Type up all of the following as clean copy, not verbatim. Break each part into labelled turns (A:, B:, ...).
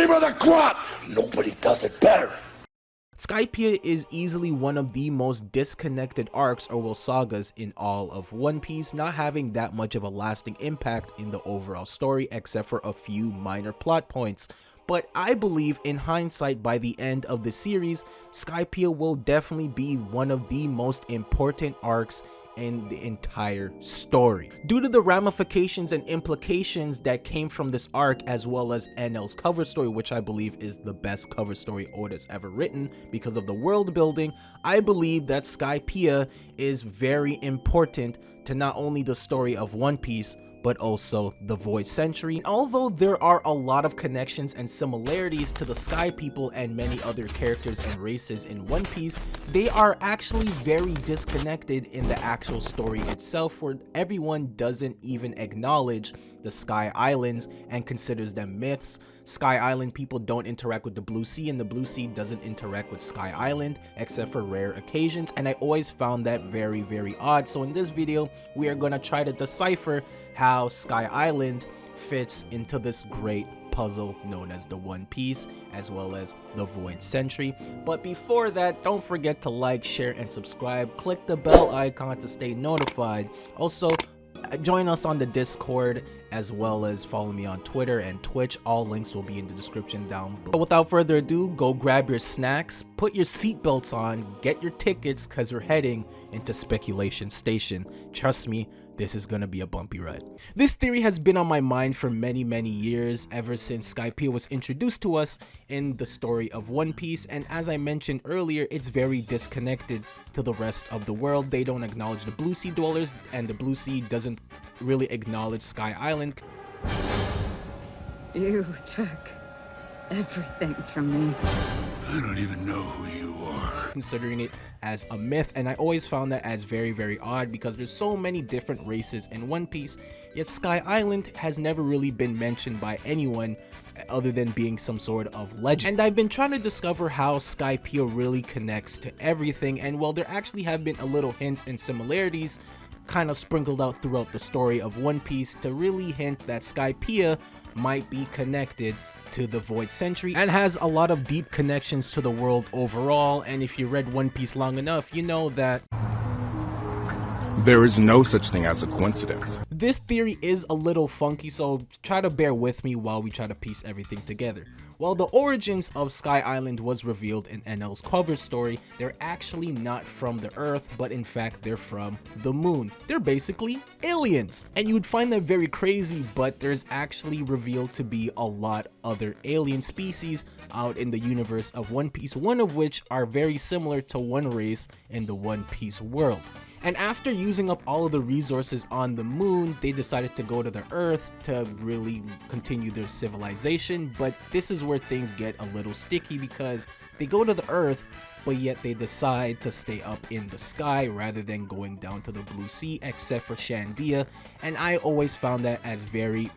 A: Cream of the crop! Nobody does it better!
B: Skypiea is easily one of the most disconnected arcs or sagas in all of One Piece, not having that much of a lasting impact in the overall story except for a few minor plot points. But I believe in hindsight, by the end of the series, Skypiea will definitely be one of the most important arcs in the entire story. Due to the ramifications and implications that came from this arc, as well as NL's cover story, which I believe is the best cover story Oda's ever written because of the world building, I believe that Skypiea is very important to not only the story of One Piece, but also the Void Century. Although there are a lot of connections and similarities to the Sky People and many other characters and races in One Piece, they are actually very disconnected in the actual story itself, where everyone doesn't even acknowledge the Sky Islands and considers them myths. Sky Island people don't interact with the Blue Sea, and the Blue Sea doesn't interact with Sky Island except for rare occasions, and I always found that very, very odd. So in this video, we are going to try to decipher how Sky Island fits into this great puzzle known as the One Piece, as well as the Void Century. But before that, don't forget to like, share, and subscribe. Click the bell icon to stay notified. Also, join us on the Discord, as well as follow me on Twitter and Twitch. All links will be in the description down below. But without further ado, go grab your snacks, put your seatbelts on, get your tickets, because we're heading into Speculation Station. Trust me, this is gonna be a bumpy ride. This theory has been on my mind for many years, ever since Skypiea was introduced to us in the story of One Piece, and as I mentioned earlier, it's very disconnected to the rest of the world. They don't acknowledge the Blue Sea dwellers, and the Blue Sea doesn't really acknowledge Sky Island.
C: You took everything from me.
A: I don't even know who you are.
B: Considering it as a myth, and I always found that as very odd because there's so many different races in One Piece, yet Sky Island has never really been mentioned by anyone other than being some sort of legend. And I've been trying to discover how Skypiea really connects to everything, and well, there actually have been a little hints and similarities kind of sprinkled out throughout the story of One Piece to really hint that Skypiea might be connected to the Void Century and has a lot of deep connections to the world overall. And if you read One Piece long enough, you know that
D: there is no such thing as a coincidence.
B: This theory is a little funky, so try to bear with me while we try to piece everything together. While the origins of Sky Island was revealed in NL's cover story, they're actually not from the Earth, but in fact they're from the moon. They're basically aliens. And you would find that very crazy, but there's actually revealed to be a lot other alien species out in the universe of One Piece, one of which are very similar to one race in the One Piece world. And after using up all of the resources on the moon, they decided to go to the Earth to really continue their civilization. But this is where things get a little sticky, because they go to the Earth, but yet they decide to stay up in the sky rather than going down to the Blue Sea, except for Shandia. And I always found that as very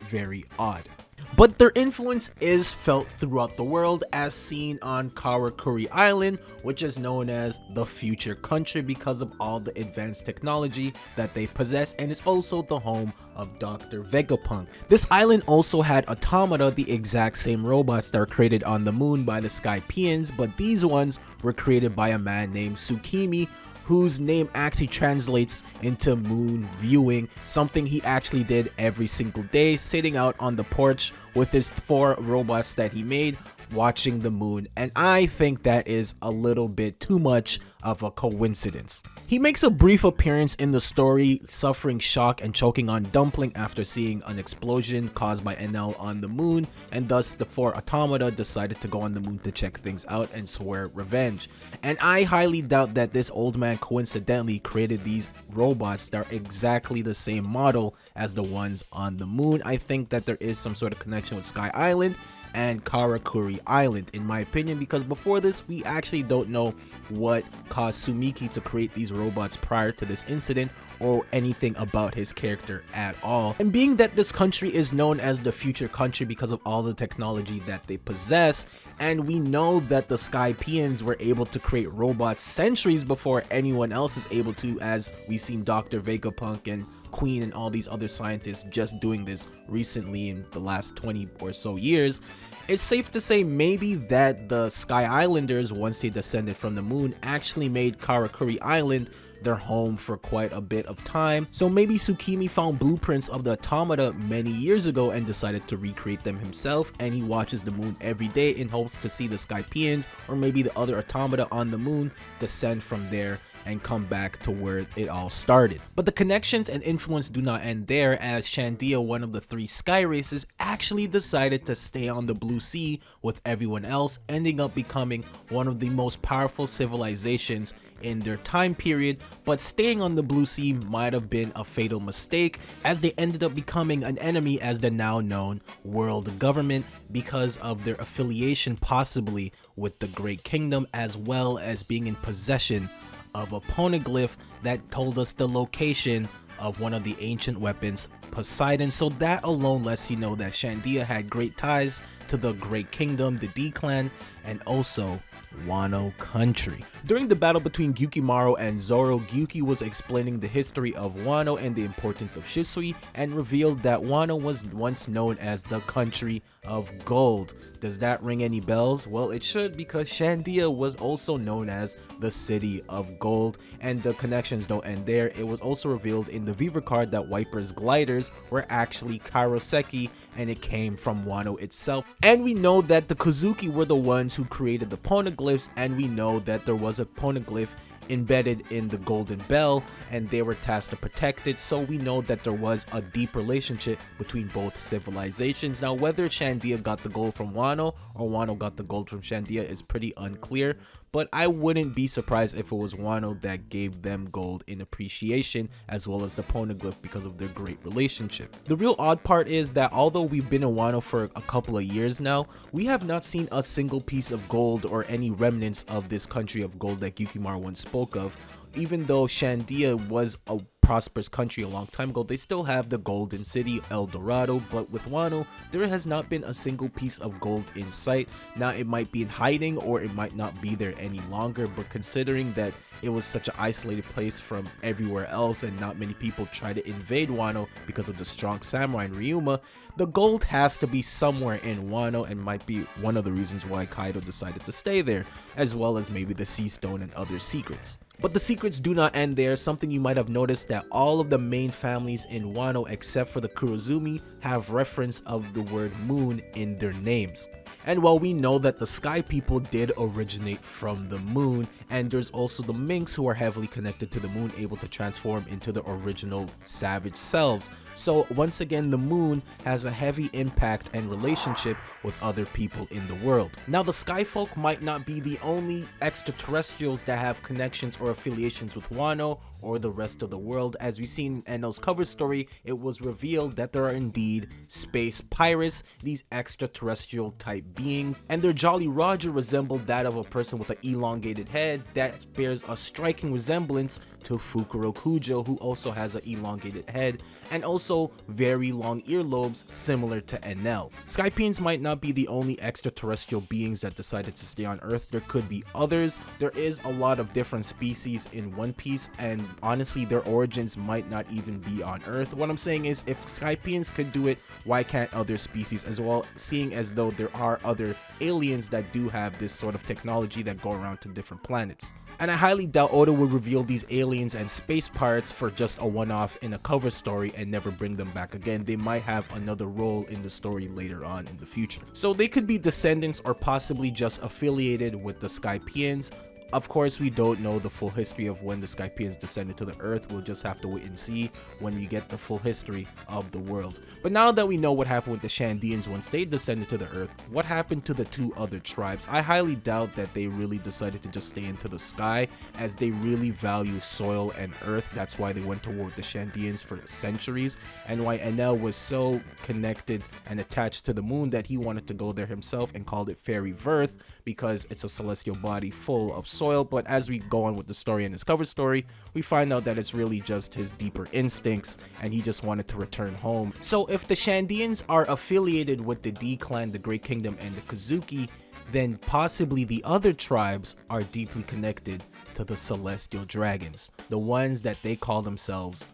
B: odd. But their influence is felt throughout the world, as seen on Karakuri Island, which is known as the future country because of all the advanced technology that they possess, and is also the home of Dr. Vegapunk. This island also had automata, the exact same robots that are created on the moon by the Skypeians, but these ones were created by a man named Tsukimi, whose name actually translates into moon viewing, something he actually did every single day, sitting out on the porch with his 4 robots that he made, watching the moon. And I think that is a little bit too much of a coincidence. He makes a brief appearance in the story, suffering shock and choking on Dumpling after seeing an explosion caused by NL on the moon, and thus the 4 automata decided to go on the moon to check things out and swear revenge. And I highly doubt that this old man coincidentally created these robots that are exactly the same model as the ones on the moon. I think that there is some sort of connection with Sky Island and Karakuri Island, in my opinion, because before this we actually don't know what caused Sumiki to create these robots prior to this incident, or anything about his character at all. And being that this country is known as the future country because of all the technology that they possess, and we know that the Skypians were able to create robots centuries before anyone else is able to, as we've seen Dr. Vegapunk and queen and all these other scientists just doing this recently in the last 20 or so years, it's safe to say maybe that the Sky Islanders, once they descended from the moon, actually made Karakuri Island their home for quite a bit of time. So maybe Tsukimi found blueprints of the automata many years ago and decided to recreate them himself, and he watches the moon every day in hopes to see the Skypians or maybe the other automata on the moon descend from there and come back to where it all started. But the connections and influence do not end there, as Shandia, one of the 3 sky races, actually decided to stay on the blue sea with everyone else, ending up becoming one of the most powerful civilizations in their time period. But staying on the blue sea might have been a fatal mistake, as they ended up becoming an enemy as the now known world government because of their affiliation possibly with the Great Kingdom, as well as being in possession of a poneglyph that told us the location of one of the ancient weapons, Poseidon. So that alone lets you know that Shandia had great ties to the Great Kingdom, the D-Clan, and also Wano country. During the battle between Gyukimaru and Zoro, Gyuki was explaining the history of Wano and the importance of Shisui, and revealed that Wano was once known as the country of gold. Does that ring any bells? Well, it should, because Shandia was also known as the city of gold, and the connections don't end there. It was also revealed in the Viver card that Wiper's gliders were actually Kairoseki, and it came from Wano itself. And we know that the Kozuki were the ones who created the poneglyphs, and we know that there was a poneglyph embedded in the golden bell, and they were tasked to protect it. So we know that there was a deep relationship between both civilizations. Now, whether Shandia got the gold from Wano or Wano got the gold from Shandia is pretty unclear, but I wouldn't be surprised if it was Wano that gave them gold in appreciation, as well as the poneglyph, because of their great relationship. The real odd part is that although we've been in Wano for a couple of years now, we have not seen a single piece of gold or any remnants of this country of gold that Gyukimaru once spoke of. Even though Shandia was a prosperous country a long time ago, they still have the golden city El Dorado, but with Wano there has not been a single piece of gold in sight. Now, it might be in hiding or it might not be there any longer, but considering that it was such an isolated place from everywhere else and not many people try to invade Wano because of the strong samurai in Ryuma, the gold has to be somewhere in Wano, and might be one of the reasons why Kaido decided to stay there, as well as maybe the sea stone and other secrets. But the secrets do not end there. Something you might have noticed, that all of the main families in Wano except for the Kurozumi have reference of the word moon in their names. And while we know that the Sky people did originate from the moon, and there's also the minks who are heavily connected to the moon, able to transform into the original savage selves. So once again, the moon has a heavy impact and relationship with other people in the world. Now, the Sky folk might not be the only extraterrestrials that have connections or affiliations with Wano or the rest of the world. As we seen in Enno's cover story, it was revealed that there are indeed space pirates, these extraterrestrial type beings, and their Jolly Roger resembled that of a person with an elongated head that bears a striking resemblance to Fukuro Kujo, who also has an elongated head and also very long earlobes similar to Enel. Skypians might not be the only extraterrestrial beings that decided to stay on Earth. There could be others. There is a lot of different species in One Piece, and honestly their origins might not even be on Earth. What I'm saying is, if Skypians could do it, why can't other species as well, seeing as though there are other aliens that do have this sort of technology that go around to different planets. And I highly doubt Oda would reveal these aliens and space pirates for just a one-off in a cover story and never bring them back again. They might have another role in the story later on in the future. So they could be descendants or possibly just affiliated with the Skypians. Of course, we don't know the full history of when the Skypians descended to the Earth. We'll just have to wait and see when we get the full history of the world. But now that we know what happened with the Shandians once they descended to the Earth, what happened to the 2 other tribes? I highly doubt that they really decided to just stay into the sky, as they really value soil and earth. That's why they went to war with the Shandians for centuries, and why Enel was so connected and attached to the moon that he wanted to go there himself and called it Fairy Verth, because it's a celestial body full of soil. But as we go on with the story and his cover story, we find out that it's really just his deeper instincts and he just wanted to return home. So if the Shandians are affiliated with the D-Clan, the Great Kingdom, and the Kozuki, then possibly the other tribes are deeply connected to the Celestial Dragons, the ones that they call themselves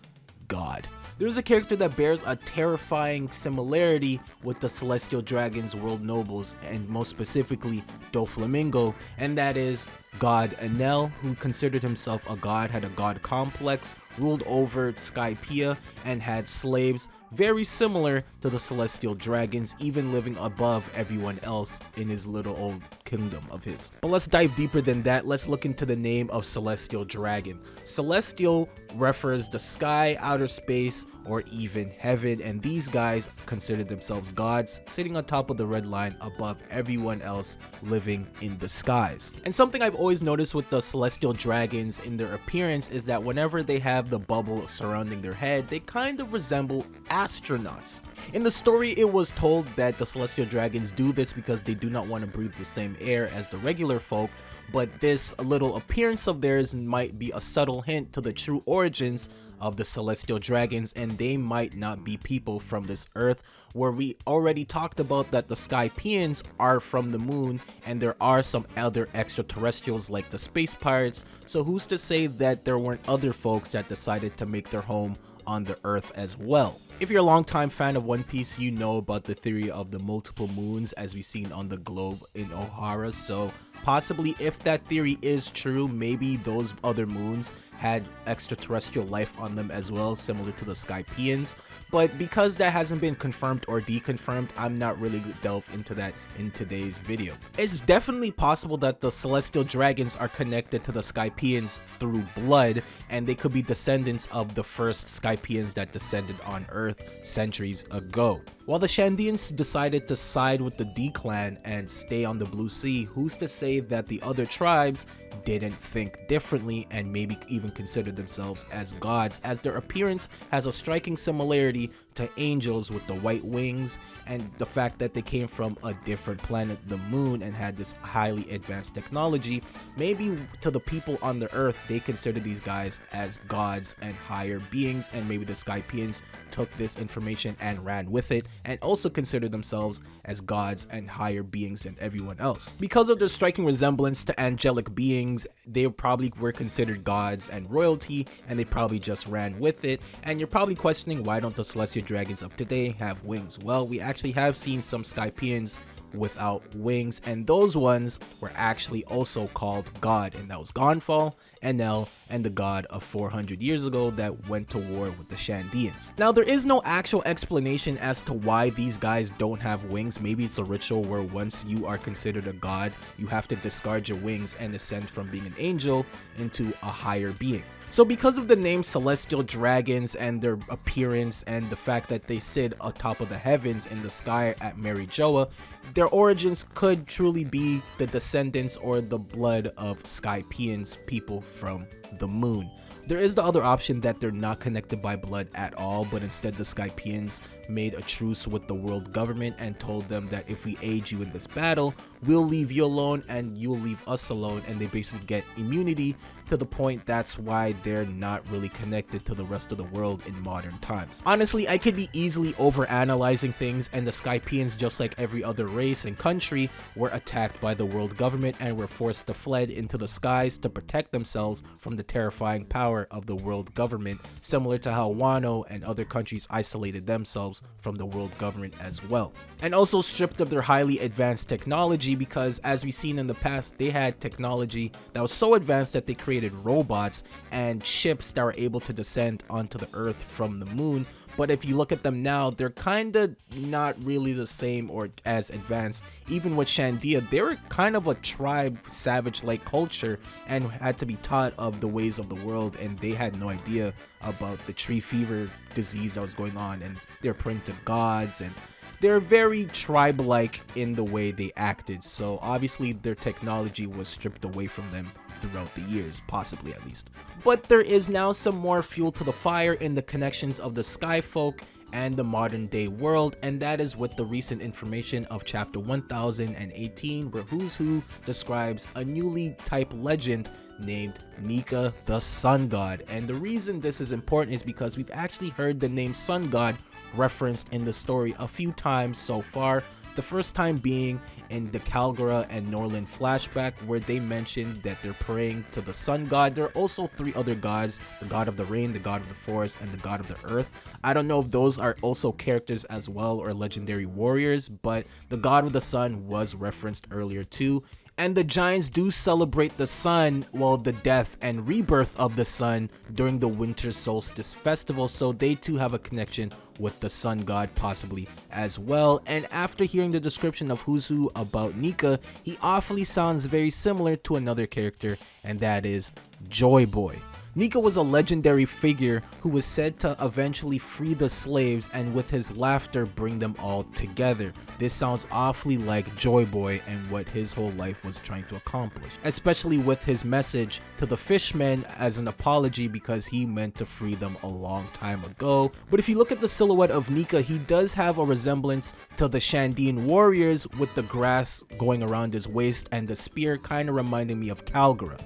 B: God. There's a character that bears a terrifying similarity with the Celestial Dragon's world nobles, and most specifically Doflamingo, and that is God Enel, who considered himself a god, had a god complex, ruled over Skypiea, and had slaves very similar to the Celestial Dragons, even living above everyone else in his little old kingdom of his. But let's dive deeper than that. Let's look into the name of Celestial Dragon. Celestial refers to sky, outer space, or even heaven, and these guys consider themselves gods, sitting on top of the red line above everyone else living in the skies. And something I've always noticed with the Celestial Dragons in their appearance is that whenever they have the bubble surrounding their head, they kind of resemble astronauts. In the story, it was told that the Celestial Dragons do this because they do not want to breathe the same air as the regular folk, but this little appearance of theirs might be a subtle hint to the true origins of the Celestial Dragons, and they might not be people from this earth, where we already talked about that the Skypeians are from the moon, and there are some other extraterrestrials like the space pirates, so who's to say that there weren't other folks that decided to make their home on the earth as well. If you're a longtime fan of One Piece, you know about the theory of the multiple moons as we've seen on the globe in Ohara, so possibly if that theory is true, maybe those other moons had extraterrestrial life on them as well, similar to the Skypeians. But because that hasn't been confirmed or deconfirmed, I'm not really gonna delve into that in today's video. It's definitely possible that the Celestial Dragons are connected to the Skypeians through blood, and they could be descendants of the first Skypeians that descended on Earth centuries ago. While the Shandians decided to side with the D-Clan and stay on the Blue Sea, who's to say that the other tribes didn't think differently and maybe even consider themselves as gods, as their appearance has a striking similarity to angels with the white wings, and the fact that they came from a different planet, the moon, and had this highly advanced technology. Maybe to the people on the earth, they consider these guys as gods and higher beings, and maybe the Skypeians took this information and ran with it and also consider themselves as gods and higher beings than everyone else. Because of their striking resemblance to angelic beings, they probably were considered gods and royalty, and they probably just ran with it. And you're probably questioning, why don't the Celestial Dragons of today have wings? Well, we actually have seen some Skypeians without wings, and those ones were actually also called God, and that was Gonfall, Enel, and the god of 400 years ago that went to war with the Shandians. Now, there is no actual explanation as to why these guys don't have wings. Maybe it's a ritual where once you are considered a god, you have to discard your wings and ascend from being an angel into a higher being. So because of the name Celestial Dragons and their appearance and the fact that they sit atop of the heavens in the sky at Mary Joa, their origins could truly be the descendants or the blood of Skypeians, people from the moon. There is the other option that they're not connected by blood at all, but instead the Skypeians made a truce with the world government and told them that if we aid you in this battle, we'll leave you alone and you'll leave us alone, and they basically get immunity to the point that's why they're not really connected to the rest of the world in modern times. Honestly, I could be easily overanalyzing things, and the Skypeians, just like every other race and country, were attacked by the world government and were forced to fled into the skies to protect themselves from the terrifying power of the world government, similar to how Wano and other countries isolated themselves from the world government as well. And also stripped of their highly advanced technology, because as we've seen in the past, they had technology that was so advanced that they created robots and ships that were able to descend onto the earth from the moon. But if you look at them now, they're kind of not really the same or as advanced. Even with Shandia, they were kind of a tribe, savage-like culture, and had to be taught of the ways of the world, and they had no idea about the tree fever disease that was going on, and they're praying to gods, and they're very tribe-like in the way they acted. So obviously their technology was stripped away from them throughout the years, possibly at least. But there is now some more fuel to the fire in the connections of the sky folk and the modern day world, and that is with the recent information of chapter 1018, where Who's Who describes a newly typed legend named Nika the Sun God. And the reason this is important is because we've actually heard the name Sun God referenced in the story a few times so far. The first time being in the Calgara and Norland flashback, where they mentioned that they're praying to the sun god. There are also 3 other gods: the god of the rain, the god of the forest, and the god of the earth. I don't know if those are also characters as well or legendary warriors, but the god of the sun was referenced earlier too. And the Giants do celebrate the sun, well, the death and rebirth of the sun during the winter solstice festival, so they too have a connection with the sun god possibly as well. And after hearing the description of who's who about Nika, he awfully sounds very similar to another character, and that is Joy Boy. Nika was a legendary figure who was said to eventually free the slaves and with his laughter bring them all together. This sounds awfully like Joy Boy and what his whole life was trying to accomplish, especially with his message to the fishmen as an apology because he meant to free them a long time ago. But if you look at the silhouette of Nika, he does have a resemblance to the Shandian warriors, with the grass going around his waist and the spear kind of reminding me of Calgara.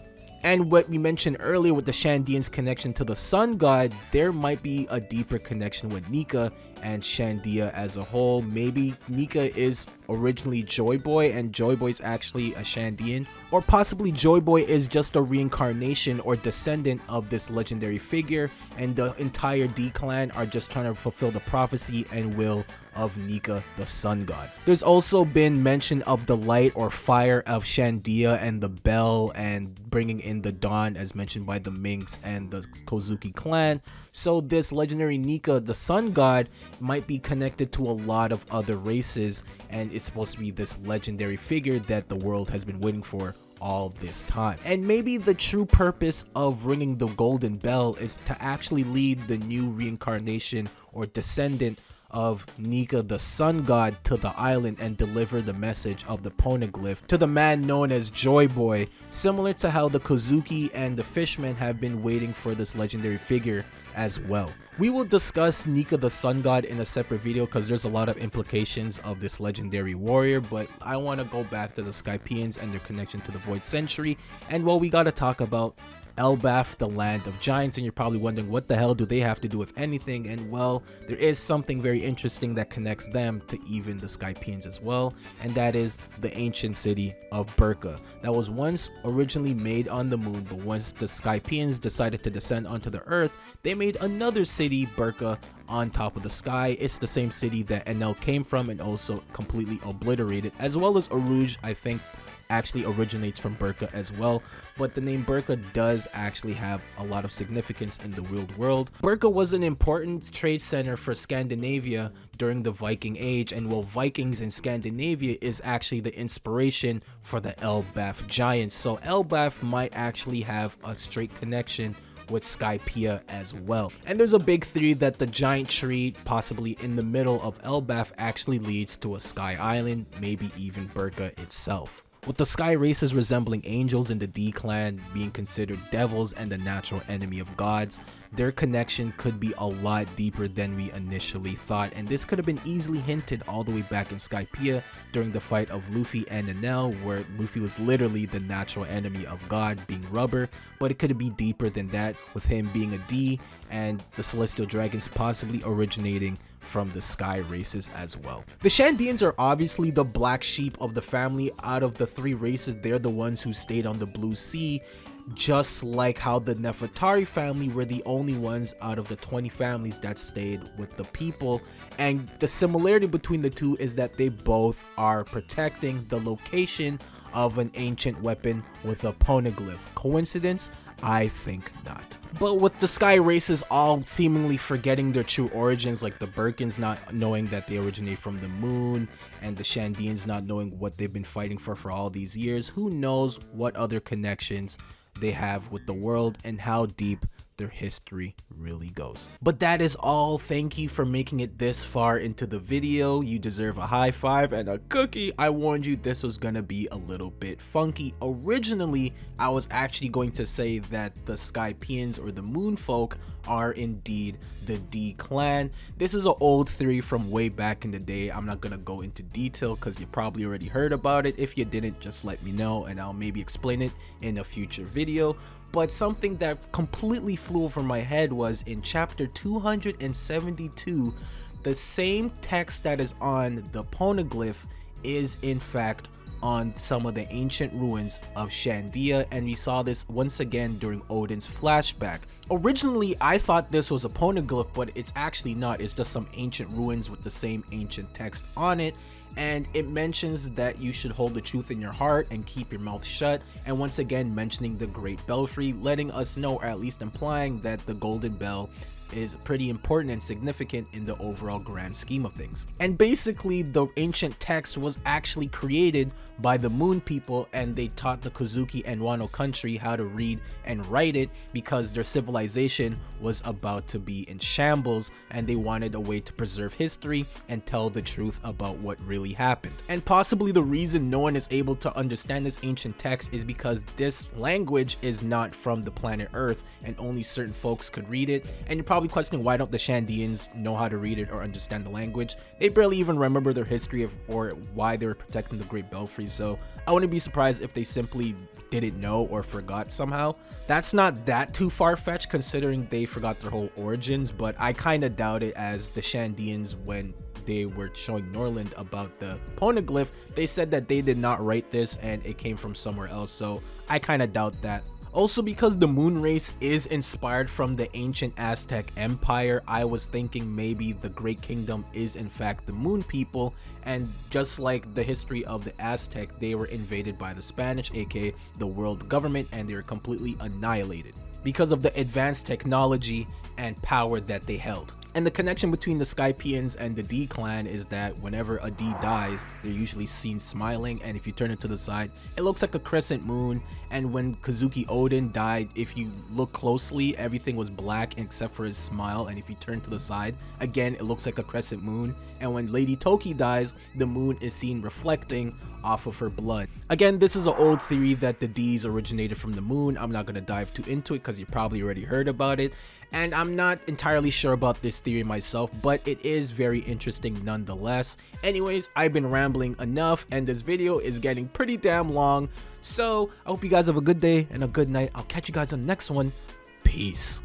B: And what we mentioned earlier with the Shandians' connection to the sun god, there might be a deeper connection with Nika and Shandia as a whole. Maybe Nika is originally Joy Boy and Joy Boy is actually a Shandian, or possibly Joy Boy is just a reincarnation or descendant of this legendary figure, and the entire D clan are just trying to fulfill the prophecy and will of Nika, the sun god. There's also been mention of the light or fire of Shandia and the bell and bringing in the dawn, as mentioned by the Minks and the Kozuki clan. So this legendary Nika, the sun god, might be connected to a lot of other races, and it's supposed to be this legendary figure that the world has been waiting for all this time. And maybe the true purpose of ringing the golden bell is to actually lead the new reincarnation or descendant of Nika, the sun god, to the island and deliver the message of the poneglyph to the man known as Joy Boy, similar to how the Kozuki and the fishmen have been waiting for this legendary figure as well. We will discuss Nika, the sun god, in a separate video because there's a lot of implications of this legendary warrior, but I want to go back to the Skypeians and their connection to the Void Century. And well, we got to talk about Elbaf, the land of giants, and you're probably wondering what the hell do they have to do with anything, and well, there is something very interesting that connects them to even the Skypeians as well, and that is the ancient city of Burka that was once originally made on the moon, but once the Skypeians decided to descend onto the earth, they made another city, Burka, on top of the sky. It's the same city that Enel came from and also completely obliterated, as well as Aruj, I think, actually originates from Burka as well, but the name Burka does actually have a lot of significance in the real world. Burka was an important trade center for Scandinavia during the Viking Age, and while Vikings in Scandinavia is actually the inspiration for the Elbaf giants, so Elbaf might actually have a straight connection with Skypiea as well. And there's a big theory that the giant tree possibly in the middle of Elbaf actually leads to a sky island, maybe even Burka itself. With the sky races resembling angels in the D clan being considered devils and the natural enemy of gods, their connection could be a lot deeper than we initially thought, and this could have been easily hinted all the way back in Skypiea during the fight of Luffy and Enel, where Luffy was literally the natural enemy of God, being rubber, but it could be deeper than that, with him being a D and the celestial dragons possibly originating from the sky races as well. The Shandians are obviously the black sheep of the family. Out of the 3 races, they're the ones who stayed on the blue sea, just like how the Nefertari family were the only ones out of the 20 families that stayed with the people. And the similarity between the two is that they both are protecting the location of an ancient weapon with a poneglyph. Coincidence? I think not. But with the sky races all seemingly forgetting their true origins, like the Birkins not knowing that they originate from the moon, and the Shandians not knowing what they've been fighting for all these years, who knows what other connections they have with the world and how deep their history really goes. But that is all. Thank you for making it this far into the video. You deserve a high five and a cookie. I warned you this was gonna be a little bit funky. Originally, I was actually going to say that the Skypeians or the moon folk are indeed the D clan. This is an old theory from way back in the day. I'm not gonna go into detail because you probably already heard about it. If you didn't, just let me know and I'll maybe explain it in a future video. But something that completely flew over my head was in chapter 272, the same text that is on the poneglyph is in fact on some of the ancient ruins of Shandia, and we saw this once again during Odin's flashback. Originally, I thought this was a poneglyph, but it's actually not. It's just some ancient ruins with the same ancient text on it, and it mentions that you should hold the truth in your heart and keep your mouth shut, and once again mentioning the Great Belfry, letting us know, or at least implying, that the Golden Bell is pretty important and significant in the overall grand scheme of things. And basically, the ancient text was actually created by the Moon people, and they taught the Kozuki and Wano country how to read and write it because their civilization was about to be in shambles, and they wanted a way to preserve history and tell the truth about what really happened. And possibly the reason no one is able to understand this ancient text is because this language is not from the planet Earth, and only certain folks could read it. And you're probably questioning, why don't the Shandians know how to read it or understand the language? They barely even remember their history of or why they were protecting the Great Belfry, so I wouldn't be surprised if they simply didn't know or forgot somehow. That's not that too far-fetched considering they forgot their whole origins, but I kind of doubt it, as the Shandians, when they were showing Norland about the poneglyph, they said that they did not write this and it came from somewhere else, so I kind of doubt that. Also, because the moon race is inspired from the ancient Aztec Empire, I was thinking maybe the Great Kingdom is in fact the Moon people, and just like the history of the Aztec, they were invaded by the Spanish, aka the world government, and they were completely annihilated because of the advanced technology and power that they held. And the connection between the Skypians and the D clan is that whenever a D dies, they're usually seen smiling, and if you turn it to the side, it looks like a crescent moon. And when Kozuki Odin died, if you look closely, everything was black except for his smile, and if you turn to the side, again, it looks like a crescent moon. And when Lady Toki dies, the moon is seen reflecting off of her blood. Again, this is an old theory that the D's originated from the moon. I'm not going to dive too into it because you probably already heard about it, and I'm not entirely sure about this theory myself, but it is very interesting nonetheless. Anyways, I've been rambling enough, and this video is getting pretty damn long, so I hope you guys have a good day and a good night. I'll catch you guys on the next one. Peace.